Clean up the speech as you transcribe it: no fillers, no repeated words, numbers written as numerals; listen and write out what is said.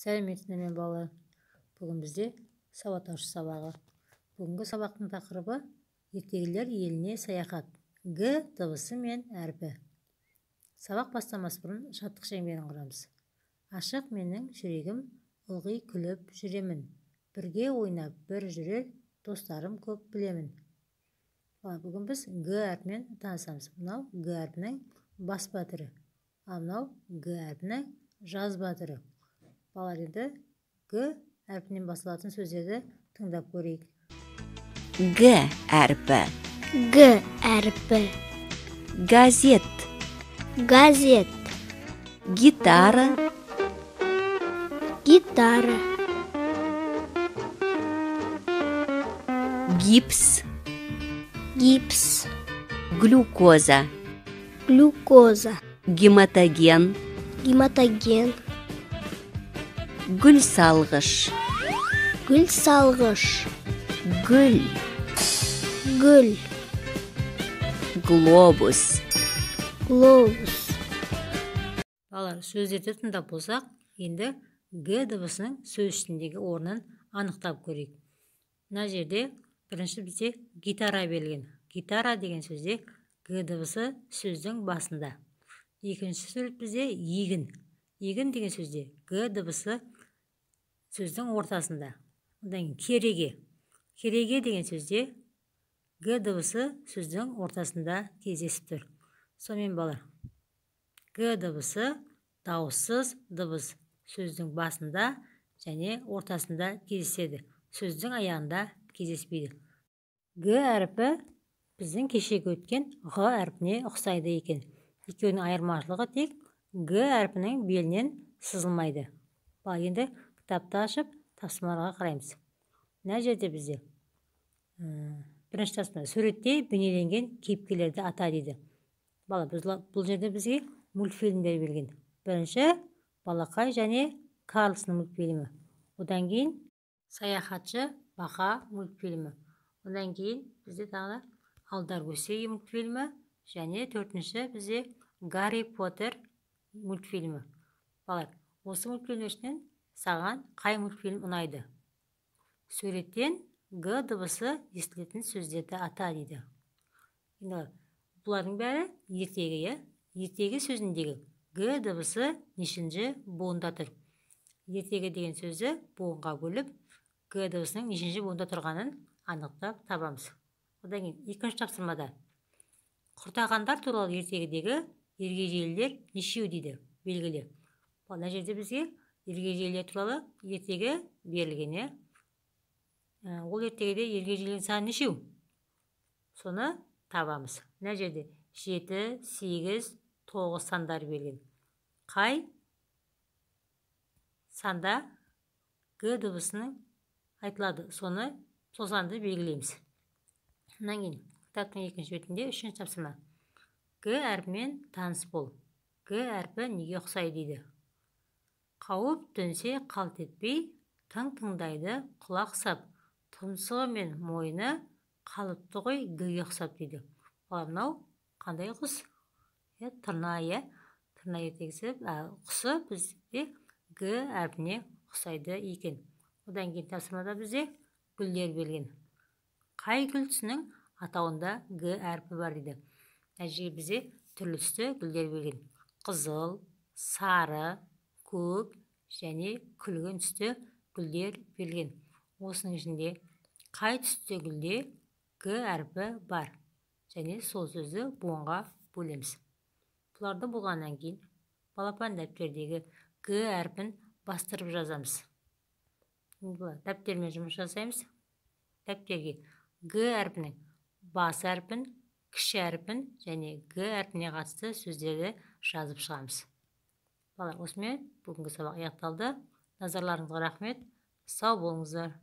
Сәлеметсіздер ме балалар? Бүгін бізде сауатташу сабағы. Бүгінгі сабақтың тақырыбы ертегілер еліне саяхат. Г дыбысы мен әрпі. Сабақ бастамас бұрын шаттық шеңберін құрамыз. Ашық менің жүрегім, ылғи күліп жүремін. Бірге ойнап бір жүрер, достарым көп білемін. Бүгін біз Г әрпімен танысамыз. Мынау Г әрпінің баспа түрі. Мынау Г әрпінің жазба түрі. Балалар, енді Г әрпінен басталатын сөздерді тыңдап көрейік. Г әрпі. Г әрпі. Газет. Газет. Гитара. Гитара. Гипс. Гипс. Глюкоза. Глюкоза. Гематоген. Гематоген. Гүл салғыш. Гүл салғыш. Гүл. Гүл. Глобус. Глобус. Балалар, сөздерді тыңдап болсақ, енді Г дыбысының сөз ішіндегі орнын анықтап көрейік. Мына жерде бірінші бізде гитара берілген. Гитара деген сөзде Г дыбысы сөздің басында. Екінші сөз бізде егін. Егін деген сөзде Г дыбысы сөздің ортасында. Одан кереге. Кереге деген сөзде Г дыбысы сөздің ортасында кездесіп тұр. Сонымен балалар, Г дыбысы дауыссыз дыбыс, сөздің басында және ортасында кездеседі. Сөздің аяғында кездеспейді. Г әрпі біздің кешегі өткен Ғ әрпіне ұқсайды екен. Екеуінің айырмашылығы тек Г әрпінің белінен сызылмайды. Енді кітапты ашып тапсырмаларға қараймыз. Мына жерде бізде бірінші тапсырма суретте бейнеленген кейіпкерлерді ата дейді. Бұл жерде бізге мультфильмдер берген. Бірінші Балақай және Карлсон мультфильмі. Одан кейін Саяхатшы Бақа мультфильмі. Одан кейін бізде тағы Алдар Көсей мультфильмі және төртінші бізде Гарри Поттер мультфильмі. Осы мультфильмдер ішінен саған қай мультфильм ұнайды? Суреттен Г дыбысы естілетін сөздерді ата дейді. Бұлардың бәрі ертегі. Ертегі сөзіндегі Г дыбысы нешінші буында тұр? Ертегі деген сөзді буынға бөліп, Г дыбысының нешінші буында тұрғанын анықтап табамыз. Одан кейін екінші тапсырмада құртағандар туралы ертегідегі ергежейлілер нешеу дейді, белгіле. Мына жерде бізге ергежейлілер туралы ертегі берілген. Ол ертегіде ергежейлінің саны нешеу? Соны табамыз. Мына жерде 7, 8, 9 сандар берілген. Қай санда Г дыбысының айтылады? Сол санды белгілейміз. Онан кейін кітаптың екінші бетінде үшінші тапсырма. Г әрпімен таныс бол. Г әрпі неге ұқсайды дейді. Қауіп төнсе қалт етпей, тыңдайды құлақ сап. Тұмсығы мен мойны қалыпты ғой Г-ге ұқсап дейді. Мынау қандай құс? Тырна, тырна ертегісі құсы бізде Г әрпіне ұқсайды екен. Одан кейін тапсырмада бізде гүлдер берген. Қай гүл түсінің атауында Г әрпі бар дейді. Әже бізде түрлі түсті гүлдер берген. Қызыл, сары, көк және күлгін түсті гүлдер берген. Осының ішінде қай түсті гүлде Г әрпі бар? Және сол сөзді буынға бөлеміз. Бұларды болғаннан кейін балапан дәптердегі Г әрпін бастырып жазамыз. Дәптермен жұмыс жасаймыз. Дәптерге Г әрпінің бас әрпін, кіші әрпін және Г әрпіне қатысты сөздерді жазып шығамыз. Осымен бүгінгі сабақ аяқталды. Назарларыңызға рахмет. Сау болыңыздар.